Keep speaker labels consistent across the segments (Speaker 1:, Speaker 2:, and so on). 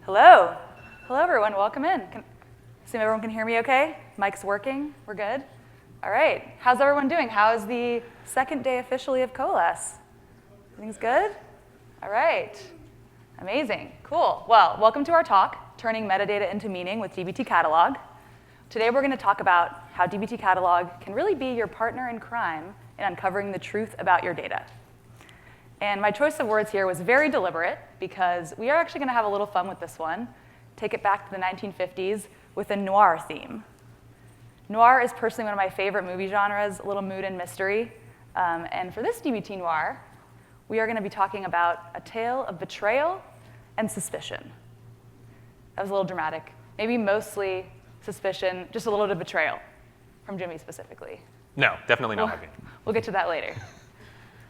Speaker 1: Hello. Hello, everyone. Welcome in. Assume everyone can hear me OK? Mic's working. We're good? All right. How's everyone doing? How is the second day officially of Coalesce? Everything's good? All right. Amazing. Cool. Well, welcome to our talk, Turning Metadata into Meaning with dbt Catalog. Today, we're going to talk about how dbt Catalog can really be your partner in crime in uncovering the truth about your data. And my choice of words here was very deliberate because we are actually going to have a little fun with this one, take it back to the 1950s with a noir theme. Noir is personally one of my favorite movie genres, a little mood and mystery. And for this dbt noir, we are going to be talking about a tale of betrayal and suspicion. That was a little dramatic. Maybe mostly suspicion, just a little bit of betrayal from Jimmy specifically.
Speaker 2: No, definitely not heavy.
Speaker 1: We'll get to that later.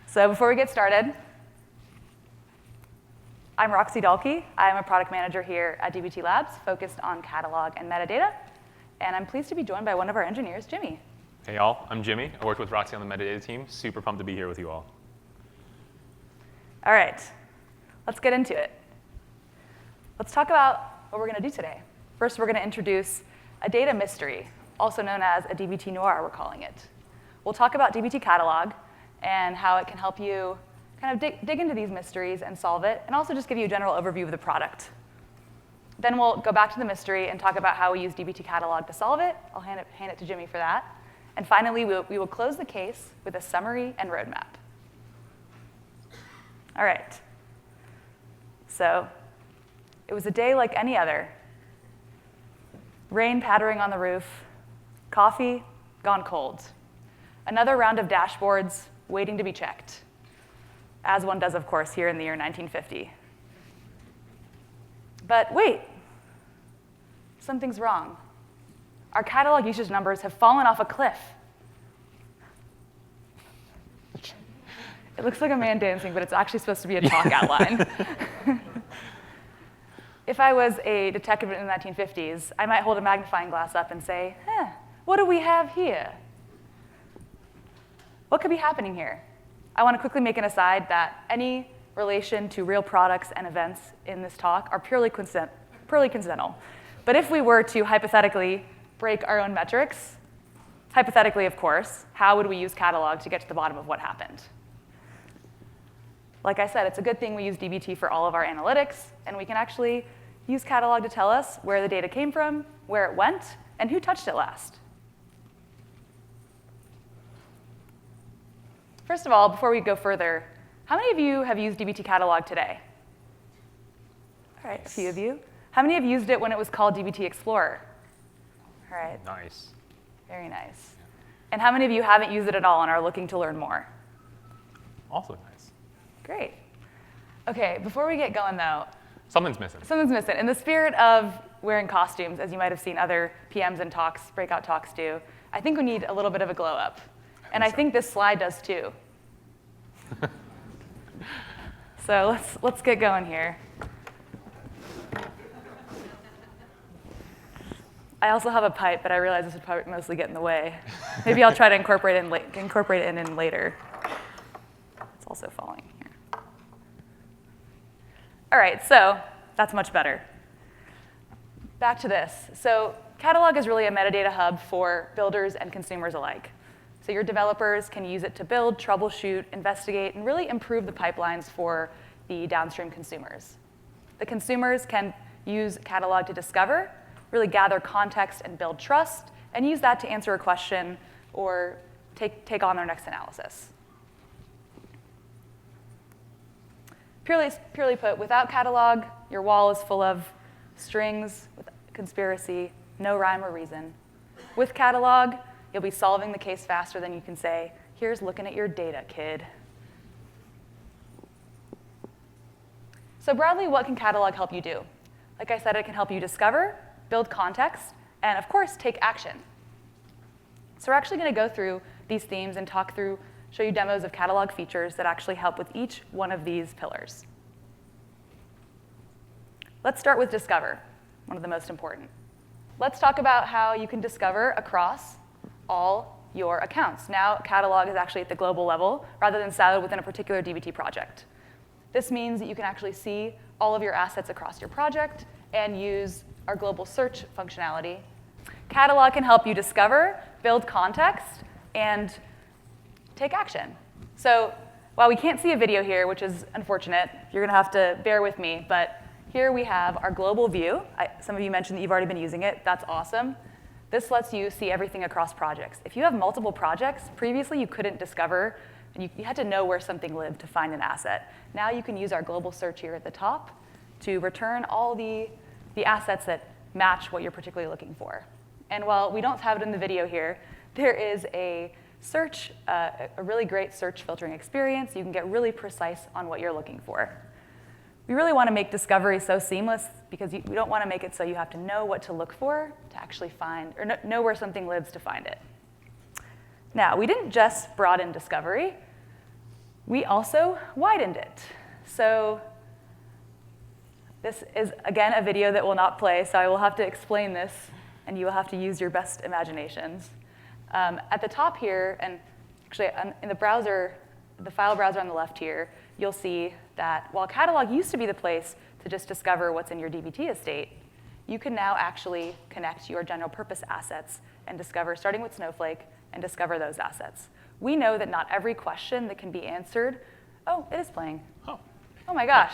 Speaker 1: So before we get started, I'm Roxi Dalhke. I'm a product manager here at dbt Labs, focused on catalog and metadata. And I'm pleased to be joined by one of our engineers, Jimmy.
Speaker 2: Hey, y'all. I'm Jimmy. I worked with Roxi on the metadata team. Super pumped to be here with you all.
Speaker 1: All right. Let's get into it. Let's talk about what we're going to do today. First, we're going to introduce a data mystery, also known as a dbt noir, we're calling it. We'll talk about dbt Catalog and how it can help you kind of dig into these mysteries and solve it, and also just give you a general overview of the product. Then we'll go back to the mystery and talk about how we use dbt Catalog to solve it. I'll hand it to Jimmy for that. And finally, we will close the case with a summary and roadmap. All right. So it was a day like any other. Rain pattering on the roof, coffee gone cold. Another round of dashboards waiting to be checked, as one does, of course, here in the year 1950. But wait, something's wrong. Our catalog usage numbers have fallen off a cliff. It looks like a man dancing, but it's actually supposed to be a talk outline. If I was a detective in the 1950s, I might hold a magnifying glass up and say, what do we have here? What could be happening here? I want to quickly make an aside that any relation to real products and events in this talk are purely coincidental. But if we were to hypothetically break our own metrics, hypothetically, of course, how would we use catalog to get to the bottom of what happened? Like I said, it's a good thing we use dbt for all of our analytics, and we can actually use catalog to tell us where the data came from, where it went, and who touched it last. First of all, before we go further, how many of you have used dbt Catalog today? All right, a few of you. How many have used it when it was called dbt Explorer? All right.
Speaker 2: Nice.
Speaker 1: Very nice. And how many of you haven't used it at all and are looking to learn more?
Speaker 2: Also nice.
Speaker 1: Great. OK, before we get going, though,
Speaker 2: Something's missing.
Speaker 1: something's missing. In the spirit of wearing costumes, as you might have seen other PMs and talks, breakout talks do, I think we need a little bit of a glow up. And I think this slide does too. So let's get going here. I also have a pipe, but I realize this would probably mostly get in the way. Maybe I'll try to incorporate it in later. It's also falling here. All right, so that's much better. Back to this. So Catalog is really a metadata hub for builders and consumers alike. So your developers can use it to build, troubleshoot, investigate, and really improve the pipelines for the downstream consumers. The consumers can use Catalog to discover, really gather context and build trust, and use that to answer a question or take on their next analysis. Purely put, without Catalog, your wall is full of strings with conspiracy, no rhyme or reason. With Catalog, you'll be solving the case faster than you can say, here's looking at your data, kid. So broadly, what can Catalog help you do? Like I said, it can help you discover, build context, and of course, take action. So we're actually going to go through these themes and show you demos of Catalog features that actually help with each one of these pillars. Let's start with discover, one of the most important. Let's talk about how you can discover across all your accounts. Now, Catalog is actually at the global level rather than siloed within a particular dbt project. This means that you can actually see all of your assets across your project and use our global search functionality. Catalog can help you discover, build context, and take action. So while we can't see a video here, which is unfortunate, you're going to have to bear with me, but here we have our global view. Some of you mentioned that you've already been using it. That's awesome. This lets you see everything across projects. If you have multiple projects, previously you couldn't discover, and you had to know where something lived to find an asset. Now you can use our global search here at the top to return all the assets that match what you're particularly looking for. And while we don't have it in the video here, there is a search, a really great search filtering experience. You can get really precise on what you're looking for. We really want to make discovery so seamless because we don't want to make it so you have to know what to look for to actually find, or know where something lives to find it. Now, we didn't just broaden discovery. We also widened it. So this is, again, a video that will not play, so I will have to explain this, and you will have to use your best imaginations. At the top here, and actually in the browser, the file browser on the left here, you'll see that while catalog used to be the place to just discover what's in your DBT estate, you can now actually connect your general purpose assets and discover, starting with Snowflake, and discover those assets. We know that not every question that can be answered, oh, it is playing.
Speaker 2: Oh.
Speaker 1: Oh my gosh.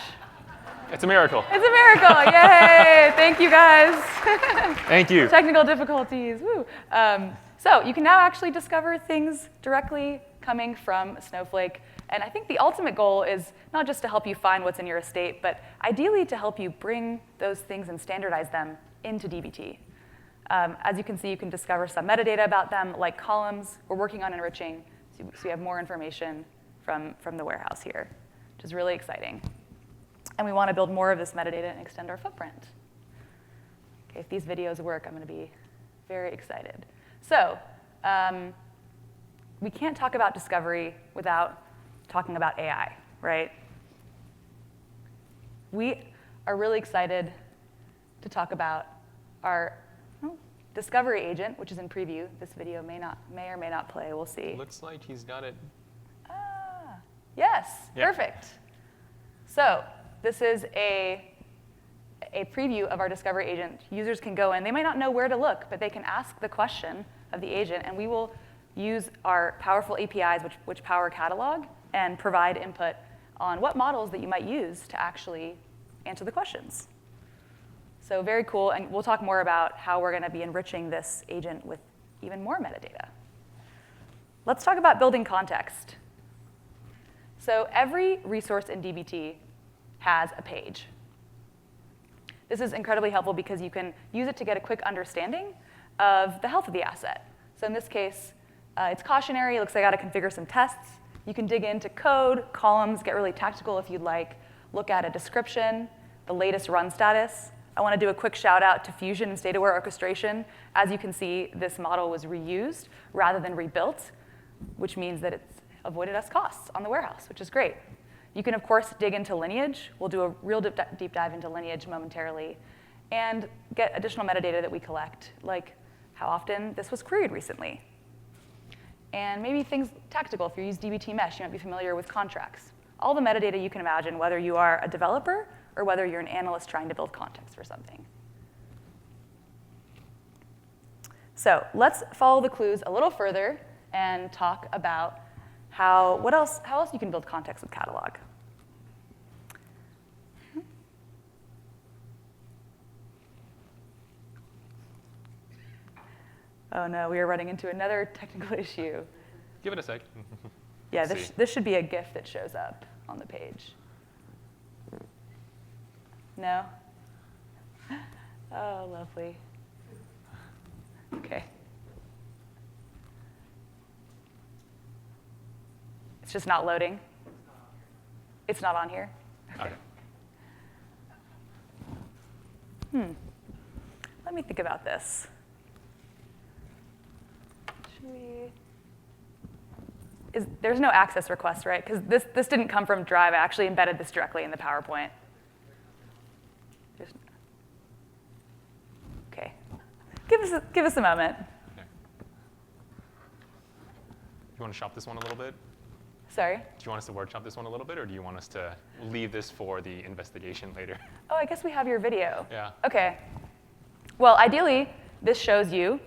Speaker 2: It's a miracle.
Speaker 1: It's a miracle, yay! Thank you guys.
Speaker 2: Thank you.
Speaker 1: Technical difficulties, woo. So you can now actually discover things directly coming from Snowflake. And I think the ultimate goal is not just to help you find what's in your estate, but ideally to help you bring those things and standardize them into DBT. As you can see, you can discover some metadata about them, like columns. We're working on enriching, so we have more information from the warehouse here, which is really exciting. And we want to build more of this metadata and extend our footprint. Okay, if these videos work, I'm going to be very excited. So we can't talk about discovery without talking about AI, right? We are really excited to talk about our discovery agent, which is in preview. This video may or may not play. We'll see.
Speaker 2: Looks like he's got it.
Speaker 1: Yes,
Speaker 2: yeah.
Speaker 1: Perfect. So this is a preview of our discovery agent. Users can go in. They might not know where to look, but they can ask the question of the agent, and we will use our powerful APIs, which power catalog, and provide input on what models that you might use to actually answer the questions. So very cool, and we'll talk more about how we're going to be enriching this agent with even more metadata. Let's talk about building context. So every resource in DBT has a page. This is incredibly helpful because you can use it to get a quick understanding of the health of the asset. So in this case, it's cautionary. It looks like I got to configure some tests. You can dig into code, columns, get really tactical if you'd like, look at a description, the latest run status. I want to do a quick shout out to Fusion and state-aware orchestration. As you can see, this model was reused rather than rebuilt, which means that it's avoided us costs on the warehouse, which is great. You can, of course, dig into lineage. We'll do a real deep dive into lineage momentarily, and get additional metadata that we collect, like how often this was queried recently. And maybe things tactical. If you use DBT Mesh, you might be familiar with contracts. All the metadata you can imagine, whether you are a developer or whether you're an analyst trying to build context for something. So let's follow the clues a little further and talk about how else you can build context with catalog. Oh no, we are running into another technical issue.
Speaker 2: Give it a sec.
Speaker 1: Yeah, this should be a GIF that shows up on the page. No? Oh, lovely. Okay. It's just not loading? It's not on here? Okay. Let me think about this. There's no access request, right? Because this didn't come from Drive. I actually embedded this directly in the PowerPoint. Okay. Give us a moment.
Speaker 2: Okay. You want to shop this one a little bit?
Speaker 1: Sorry?
Speaker 2: Do you want us to workshop this one a little bit, or do you want us to leave this for the investigation later?
Speaker 1: Oh, I guess we have your video.
Speaker 2: Yeah.
Speaker 1: OK. Well, ideally, this shows you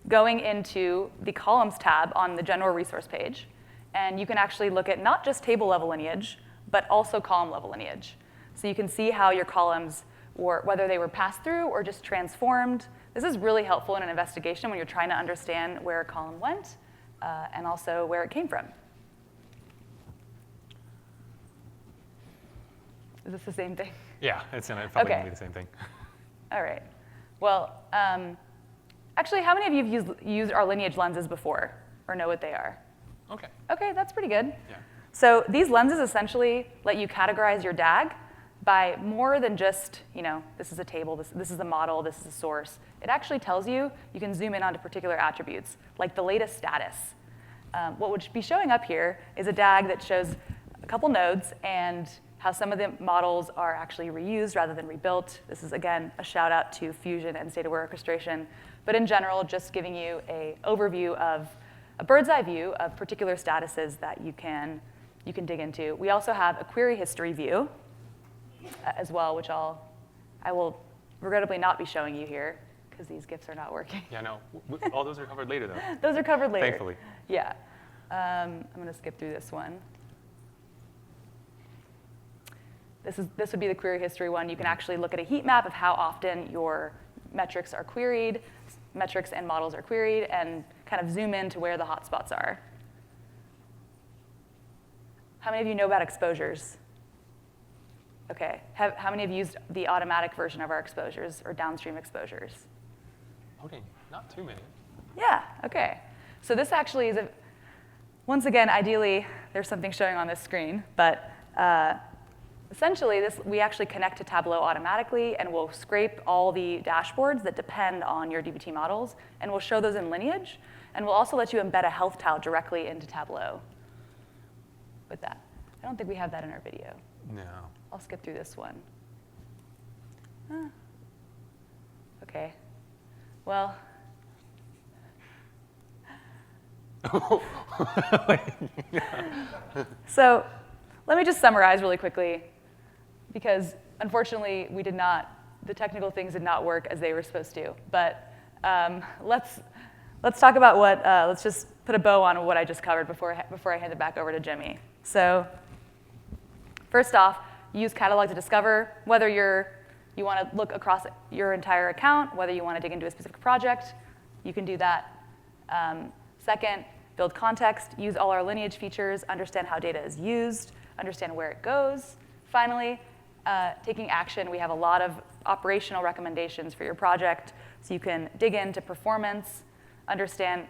Speaker 1: going into the columns tab on the general resource page. And you can actually look at not just table level lineage, but also column level lineage. So you can see how your columns, or whether they were passed through or just transformed. This is really helpful in an investigation when you're trying to understand where a column went and also where it came from. Is this the same thing?
Speaker 2: Yeah, it's probably going to
Speaker 1: OK.
Speaker 2: be the same thing.
Speaker 1: All right. Well, actually, how many of you have used our lineage lenses before or know what they are?
Speaker 2: OK.
Speaker 1: OK, that's pretty good.
Speaker 2: Yeah.
Speaker 1: So these lenses essentially let you categorize your DAG by more than just, this is a table, this is the model, this is the source. It actually tells you can zoom in onto particular attributes, like the latest status. What would be showing up here is a DAG that shows a couple nodes and how some of the models are actually reused rather than rebuilt. This is, again, a shout out to Fusion and state-aware orchestration. But in general, just giving you an overview of a bird's eye view of particular statuses that you can dig into. We also have a query history view as well, which I will regrettably not be showing you here because these GIFs are not working.
Speaker 2: Yeah, no. All those are covered later, though.
Speaker 1: Those are covered later.
Speaker 2: Thankfully.
Speaker 1: Yeah. I'm going to skip through this one. This would be the query history one. You can actually look at a heat map of how often your metrics are queried, metrics and models are queried, and kind of zoom in to where the hotspots are. How many of you know about exposures? OK. How many have used the automatic version of our exposures or downstream exposures?
Speaker 2: OK, not too many.
Speaker 1: Yeah, OK. So this actually is, once again, ideally, there's something showing on this screen. But essentially, we actually connect to Tableau automatically, and we'll scrape all the dashboards that depend on your DBT models, and we'll show those in lineage. And we'll also let you embed a health tile directly into Tableau with that. I don't think we have that in our video.
Speaker 2: No.
Speaker 1: I'll skip through this one. OK. Well. So let me just summarize really quickly, because unfortunately, the technical things did not work as they were supposed to. But let's talk about let's just put a bow on what I just covered before I hand it back over to Jimmy. So first off, use catalog to discover whether you want to look across your entire account, whether you want to dig into a specific project. You can do that. Second, build context, use all our lineage features, understand how data is used, understand where it goes. Finally, taking action. We have a lot of operational recommendations for your project, so you can dig into performance, understand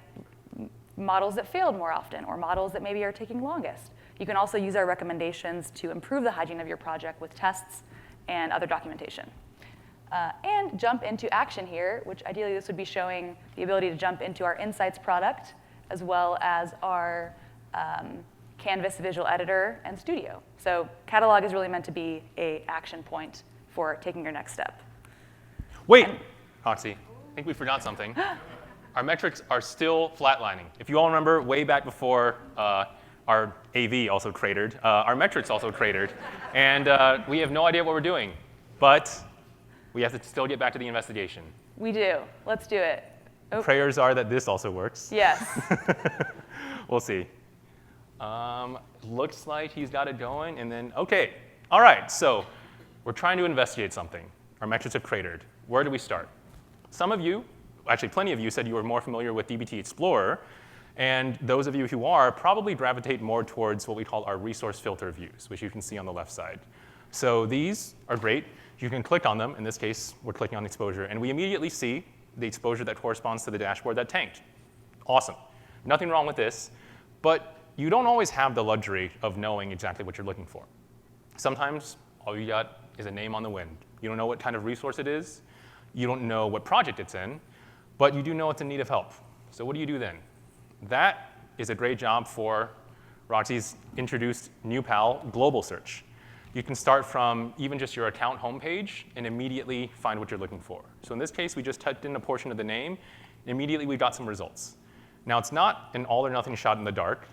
Speaker 1: models that failed more often, or models that maybe are taking longest. You can also use our recommendations to improve the hygiene of your project with tests and other documentation. And jump into action here, which ideally this would be showing the ability to jump into our Insights product, as well as our Canvas visual editor and Studio. So catalog is really meant to be an action point for taking your next step.
Speaker 2: Wait, Roxi, I think we forgot something. Our metrics are still flatlining. If you all remember, way back before our AV also cratered, our metrics also cratered, and we have no idea what we're doing. But we have to still get back to the investigation.
Speaker 1: We do. Let's do it. Oh.
Speaker 2: Prayers are that this also works.
Speaker 1: Yes.
Speaker 2: We'll see. Looks like he's got it going, and then, OK. All right, so we're trying to investigate something. Our metrics have cratered. Where do we start? Some of you, actually plenty of you, said you were more familiar with dbt Explorer. And those of you who are probably gravitate more towards what we call our resource filter views, which you can see on the left side. So these are great. You can click on them. In this case, we're clicking on the exposure. And we immediately see the exposure that corresponds to the dashboard that tanked. Awesome. Nothing wrong with this. But you don't always have the luxury of knowing exactly what you're looking for. Sometimes all you got is a name on the wind. You don't know what kind of resource it is. You don't know what project it's in. But you do know it's in need of help. So what do you do then? That is a great job for Roxy's introduced new pal, Global Search. You can start from even just your account homepage and immediately find what you're looking for. So in this case, we just typed in a portion of the name. And immediately, we got some results. Now, it's not an all or nothing shot in the dark.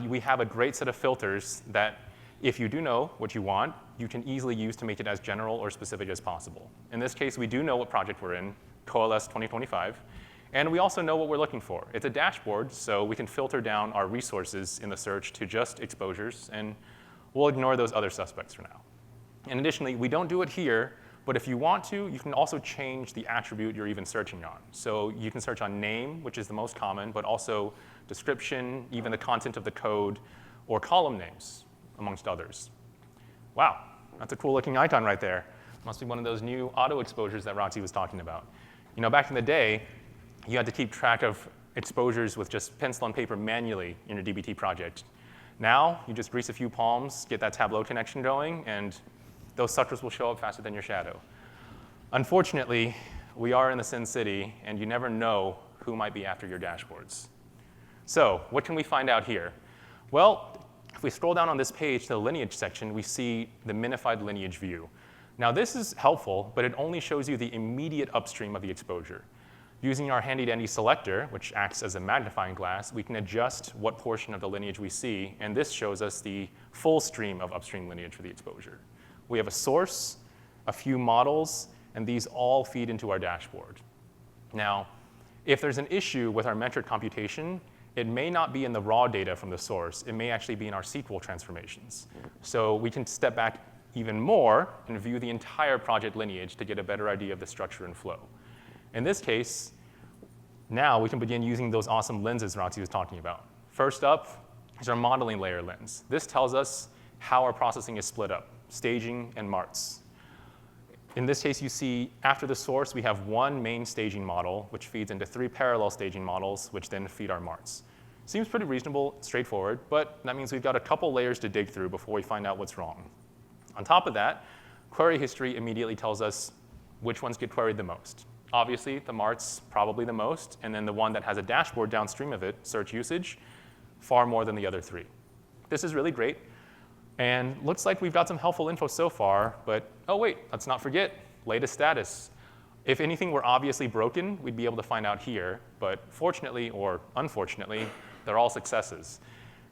Speaker 2: we have a great set of filters that, if you do know what you want, you can easily use to make it as general or specific as possible. In this case, we do know what project we're in, Coalesce 2025, and we also know what we're looking for. It's a dashboard, so we can filter down our resources in the search to just exposures, and we'll ignore those other suspects for now. And additionally, we don't do it here, but if you want to, you can also change the attribute you're even searching on. So you can search on name, which is the most common, but also description, even the content of the code, or column names, amongst others. Wow, that's a cool looking icon right there. Must be one of those new auto exposures that Roxi was talking about. You know, back in the day, you had to keep track of exposures with just pencil and paper manually in your DBT project. Now, you just grease a few palms, get that Tableau connection going, and those suckers will show up faster than your shadow. Unfortunately, we are in the Sin City, and you never know who might be after your dashboards. So what can we find out here? Well, if we scroll down on this page to the lineage section, we see the minified lineage view. Now, this is helpful, but it only shows you the immediate upstream of the exposure. Using our handy-dandy selector, which acts as a magnifying glass, we can adjust what portion of the lineage we see, and this shows us the full stream of upstream lineage for the exposure. We have a source, a few models, and these all feed into our dashboard. Now, if there's an issue with our metric computation, it may not be in the raw data from the source. It may actually be in our SQL transformations. So we can step back even more and view the entire project lineage to get a better idea of the structure and flow. In this case, now we can begin using those awesome lenses Roxi was talking about. First up is our modeling layer lens. This tells us how our processing is split up, staging and marts. In this case, you see after the source, we have one main staging model, which feeds into 3 parallel staging models, which then feed our marts. Seems pretty reasonable, straightforward, but that means we've got a couple layers to dig through before we find out what's wrong. On top of that, query history immediately tells us which ones get queried the most. Obviously, the marts probably the most, and then the one that has a dashboard downstream of it, search usage, far more than the other 3. This is really great. And looks like we've got some helpful info so far, but oh wait, let's not forget, latest status. If anything were obviously broken, we'd be able to find out here, but fortunately or unfortunately, they're all successes.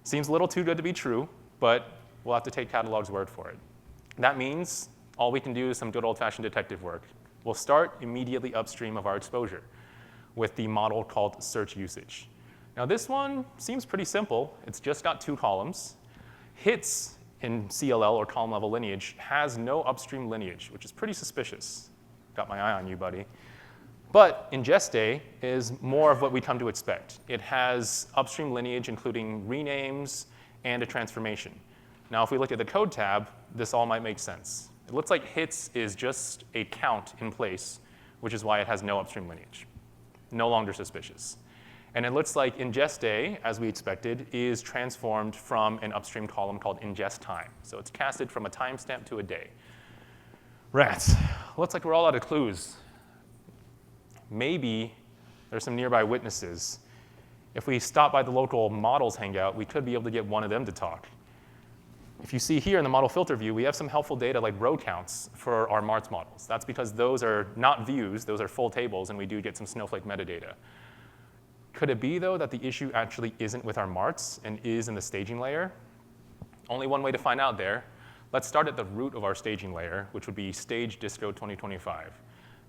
Speaker 2: Seems a little too good to be true, but we'll have to take Catalog's word for it. That means all we can do is some good old-fashioned detective work. We'll start immediately upstream of our exposure with the model called search usage. Now this one seems pretty simple. It's just got 2 columns. Hits in CLL, or column level lineage, has no upstream lineage, which is pretty suspicious. Got my eye on you, buddy. But ingeste is more of what we come to expect. It has upstream lineage, including renames and a transformation. Now, if we look at the code tab, this all might make sense. It looks like hits is just a count in place, which is why it has no upstream lineage. No longer suspicious. And it looks like ingeste, as we expected, is transformed from an upstream column called ingest time. So it's casted from a timestamp to a day. Rats. Looks like we're all out of clues. Maybe there's some nearby witnesses. If we stop by the local models hangout, we could be able to get one of them to talk. If you see here in the model filter view, we have some helpful data like row counts for our marts models. That's because those are not views, those are full tables, and we do get some Snowflake metadata. Could it be, though, that the issue actually isn't with our marts and is in the staging layer? Only one way to find out there. Let's start at the root of our staging layer, which would be stage disco 2025.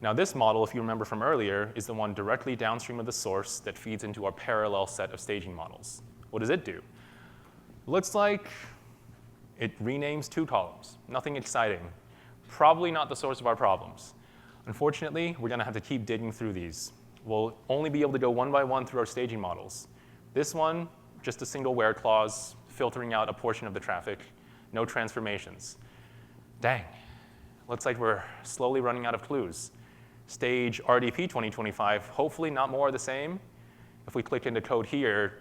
Speaker 2: Now this model, if you remember from earlier, is the one directly downstream of the source that feeds into our parallel set of staging models. What does it do? Looks like it renames 2 columns. Nothing exciting. Probably not the source of our problems. Unfortunately, we're going to have to keep digging through these. We'll only be able to go one by one through our staging models. This one, just a single where clause, filtering out a portion of the traffic, no transformations. Dang, looks like we're slowly running out of clues. Stage RDP 2025, hopefully not more of the same. If we click into code here,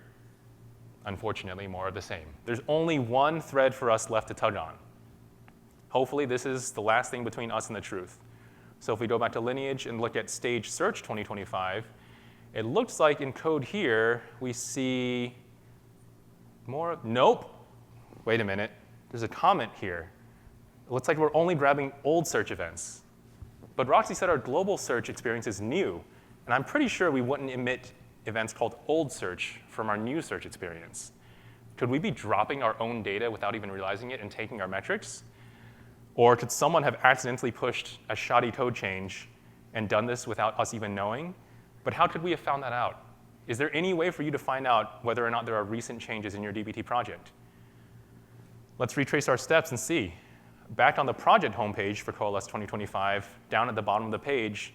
Speaker 2: unfortunately, more of the same. There's only one thread for us left to tug on. Hopefully, this is the last thing between us and the truth. So if we go back to lineage and look at stage search 2025, it looks like in code here, we see more. Nope. Wait a minute. There's a comment here. It looks like we're only grabbing old search events. But Roxi said our global search experience is new. And I'm pretty sure we wouldn't emit events called old search from our new search experience. Could we be dropping our own data without even realizing it and taking our metrics? Or could someone have accidentally pushed a shoddy code change and done this without us even knowing? But how could we have found that out? Is there any way for you to find out whether or not there are recent changes in your DBT project? Let's retrace our steps and see. Back on the project homepage for Coalesce 2025, down at the bottom of the page,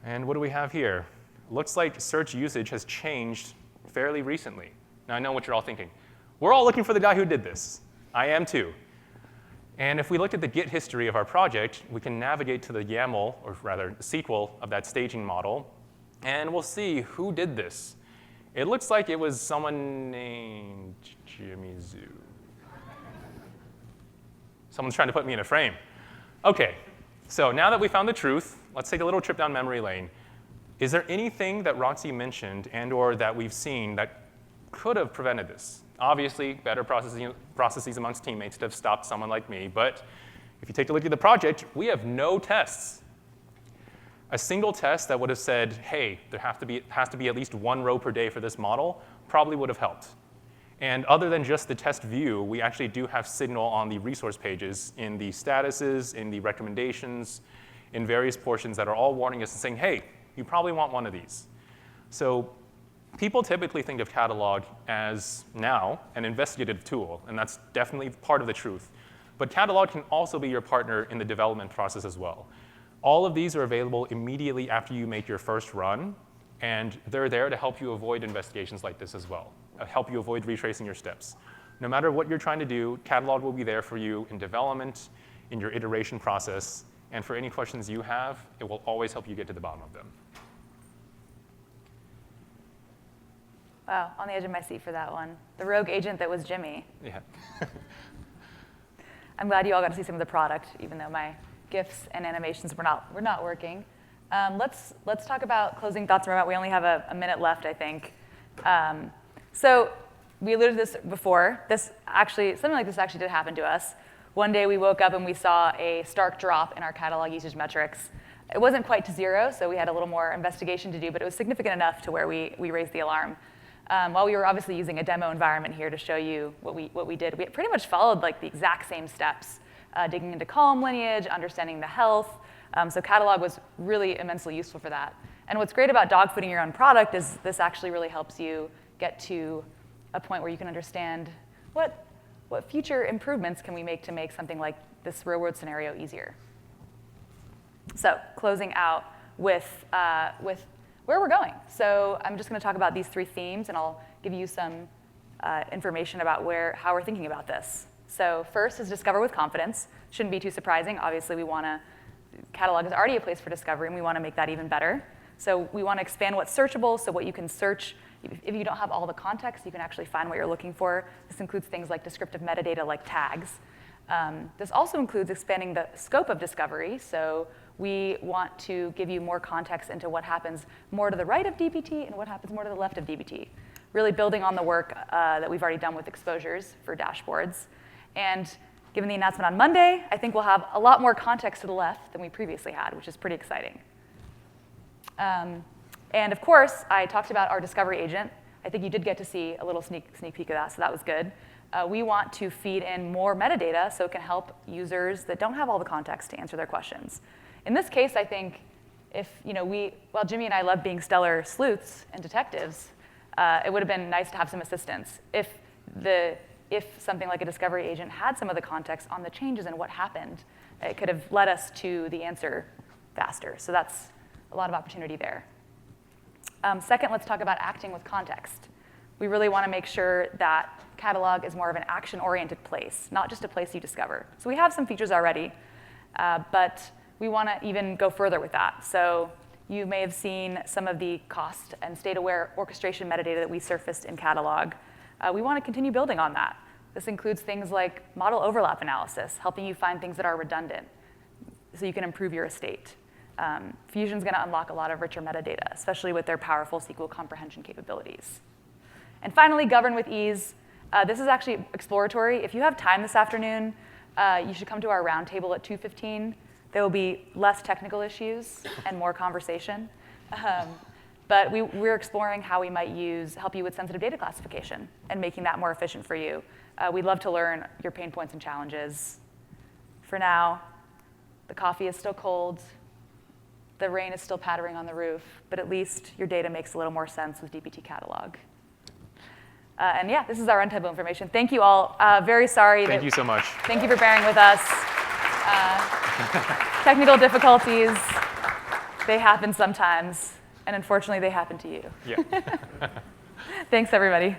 Speaker 2: and what do we have here? Looks like search usage has changed fairly recently. Now, I know what you're all thinking. We're all looking for the guy who did this. I am too. And if we look at the Git history of our project, we can navigate to the YAML, or rather sequel of that staging model, and we'll see who did this. It looks like it was someone named Jimmy Zhu. Someone's trying to put me in a frame. OK, so now that we found the truth, let's take a little trip down memory lane. Is there anything that Roxi mentioned and or that we've seen that could have prevented this? Obviously, better processes amongst teammates to have stopped someone like me. But if you take a look at the project, we have no tests. A single test that would have said, hey, there has to be at least one row per day for this model probably would have helped. And other than just the test view, we actually do have signal on the resource pages in the statuses, in the recommendations, in various portions that are all warning us and saying, hey, you probably want one of these. So people typically think of Catalog as now an investigative tool, and that's definitely part of the truth. But Catalog can also be your partner in the development process as well. All of these are available immediately after you make your first run, and they're there to help you avoid investigations like this as well, help you avoid retracing your steps. No matter what you're trying to do, Catalog will be there for you in development, in your iteration process, and for any questions you have, it will always help you get to the bottom of them.
Speaker 1: Wow, on the edge of my seat for that one. The rogue agent that was Jimmy.
Speaker 2: Yeah.
Speaker 1: I'm glad you all got to see some of the product, even though my GIFs and animations were not working. Let's talk about closing thoughts and roadmap. We only have a minute left, I think. So we alluded to this before. Something like this actually did happen to us. One day we woke up and we saw a stark drop in our catalog usage metrics. It wasn't quite to zero, so we had a little more investigation to do, but it was significant enough to where we raised the alarm. While we were obviously using a demo environment here to show you what we did, we pretty much followed like the exact same steps, digging into column lineage, understanding the health. So Catalog was really immensely useful for that. And what's great about dogfooding your own product is this actually really helps you get to a point where you can understand what future improvements can we make to make something like this real-world scenario easier. So closing out with where we're going. So I'm just going to talk about these three themes, and I'll give you some information about how we're thinking about this. So first is discover with confidence. Shouldn't be too surprising. Obviously, Catalog is already a place for discovery, and we want to make that even better. So we want to expand what's searchable, so what you can search. If you don't have all the context, you can actually find what you're looking for. This includes things like descriptive metadata like tags. This also includes expanding the scope of discovery. So we want to give you more context into what happens more to the right of DBT and what happens more to the left of DBT, really building on the work that we've already done with exposures for dashboards. And given the announcement on Monday, I think we'll have a lot more context to the left than we previously had, which is pretty exciting. And of course, I talked about our discovery agent. I think you did get to see a little sneak peek of that, so that was good. We want to feed in more metadata so it can help users that don't have all the context to answer their questions. In this case, I think while Jimmy and I love being stellar sleuths and detectives, it would have been nice to have some assistance. If something like a discovery agent had some of the context on the changes and what happened, it could have led us to the answer faster. So that's a lot of opportunity there. Second, let's talk about acting with context. We really want to make sure that Catalog is more of an action-oriented place, not just a place you discover. So we have some features already, but we want to even go further with that. So you may have seen some of the cost and state-aware orchestration metadata that we surfaced in Catalog. We want to continue building on that. This includes things like model overlap analysis, helping you find things that are redundant so you can improve your estate. Fusion's going to unlock a lot of richer metadata, especially with their powerful SQL comprehension capabilities. And finally, govern with ease. This is actually exploratory. If you have time this afternoon, you should come to our roundtable at 2:15. There will be less technical issues and more conversation. But we're exploring how we might help you with sensitive data classification and making that more efficient for you. We'd love to learn your pain points and challenges. For now, the coffee is still cold. The rain is still pattering on the roof. But at least your data makes a little more sense with dbt catalog. And yeah, this is our runtime information. Thank you all. Very sorry.
Speaker 2: Thank you so much.
Speaker 1: Thank you for bearing with us. Technical difficulties, they happen sometimes. And unfortunately, they happen to you.
Speaker 2: Yeah.
Speaker 1: Thanks, everybody.